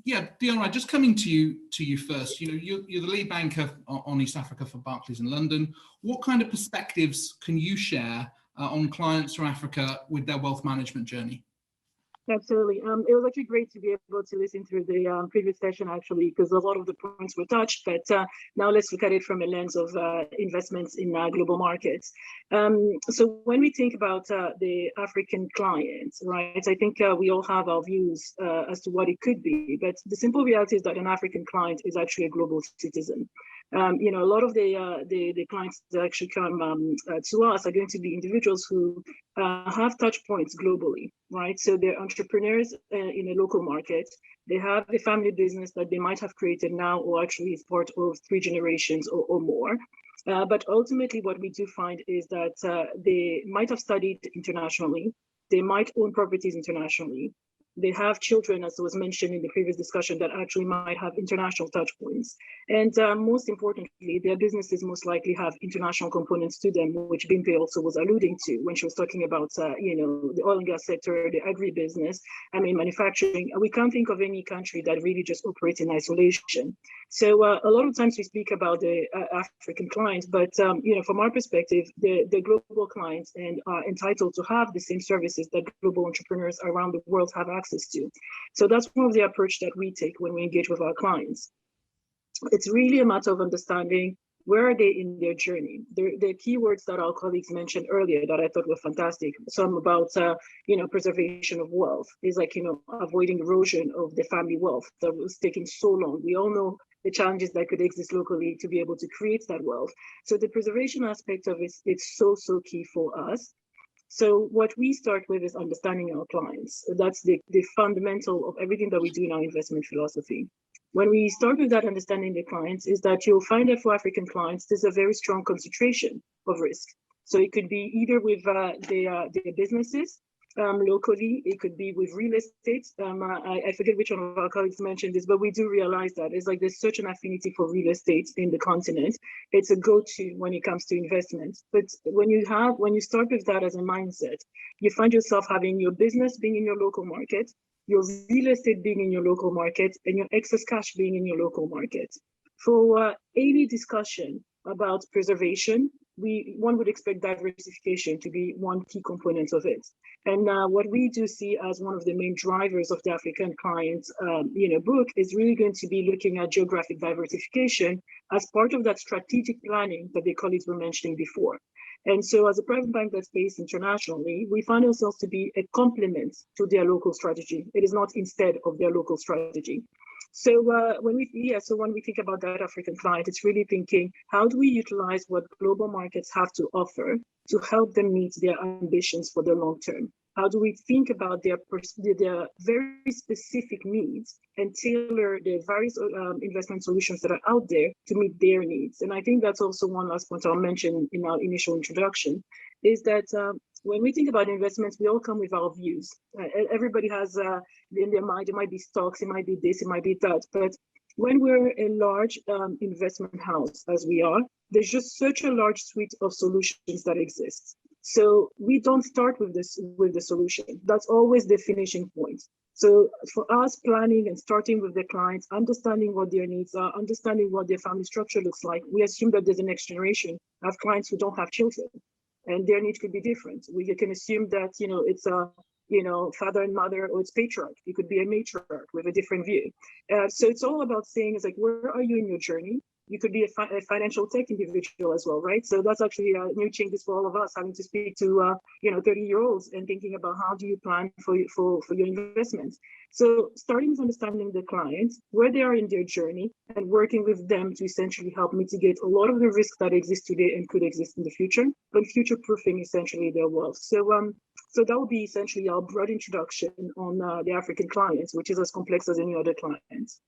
yeah, Diaraye, just coming to you first. You know, you're the lead banker on East Africa for Barclays in London. What kind of perspectives can you share on clients from Africa with their wealth management journey? Absolutely. It was actually great to be able to listen through the previous session, actually, because a lot of the points were touched. But now let's look at it from a lens of investments in global markets. So when we think about the African client, right, I think we all have our views as to what it could be. But the simple reality is that an African client is actually a global citizen. You know, a lot of the clients that actually come to us are going to be individuals who have touch points globally, right? So they're entrepreneurs in a local market. They have a family business that they might have created now, or actually is part of 3 generations or more. But ultimately, what we do find is that they might have studied internationally. They might own properties internationally. They have children, as was mentioned in the previous discussion, that actually might have international touch points. And most importantly, their businesses most likely have international components to them, which Bimpe also was alluding to when she was talking about, you know, the oil and gas sector, the agribusiness, I mean, manufacturing. We can't think of any country that really just operates in isolation. So a lot of times we speak about the African clients, but, you know, from our perspective, the global clients and are entitled to have the same services that global entrepreneurs around the world have access to. So that's one of the approach that we take when we engage with our clients. It's really a matter of understanding where are they in their journey. The keywords that our colleagues mentioned earlier that I thought were fantastic. Some about, you know, preservation of wealth is like, you know, avoiding erosion of the family wealth that was taking so long. We all know the challenges that could exist locally to be able to create that wealth. So the preservation aspect of it, it's so key for us. So what we start with is understanding our clients. That's the fundamental of everything that we do in our investment philosophy. When we start with that understanding the clients, is that you'll find that for African clients, there's a very strong concentration of risk. So it could be either with their businesses, locally, it could be with real estate. I forget which one of our colleagues mentioned this, but we do realize that it's like there's such an affinity for real estate in the continent. It's a go-to when it comes to investments. But when you start with that as a mindset, you find yourself having your business being in your local market, your real estate being in your local market, and your excess cash being in your local market. For any discussion about preservation, one would expect diversification to be one key component of it. And what we do see as one of the main drivers of the African client book is really going to be looking at geographic diversification as part of that strategic planning that the colleagues were mentioning before. And so as a private bank that's based internationally, we find ourselves to be a complement to their local strategy. It is not instead of their local strategy. So when we think about that African client, it's really thinking, how do we utilize what global markets have to offer to help them meet their ambitions for the long term? How do we think about their very specific needs and tailor the various investment solutions that are out there to meet their needs? And I think that's also one last point I'll mention in our initial introduction, is that when we think about investments, we all come with our views. Everybody has in their mind, it might be stocks, it might be this, it might be that. But when we're a large investment house, as we are, there's just such a large suite of solutions that exists. So we don't start with the solution. That's always the finishing point. So for us, planning and starting with the clients, understanding what their needs are, understanding what their family structure looks like, we assume that there's a next generation of clients who don't have children, and their needs could be different. We can assume that, you know, it's a father and mother, or it's patriarch. It could be a matriarch with a different view. So it's all about saying, it's like, where are you in your journey? You could be a financial tech individual as well, right? So that's actually new changes for all of us, having to speak to 30-year-olds and thinking about how do you plan for your investments. So starting with understanding the client, where they are in their journey, and working with them to essentially help mitigate a lot of the risks that exist today and could exist in the future, but future-proofing essentially their wealth. So that would be essentially our broad introduction on the African clients, which is as complex as any other clients.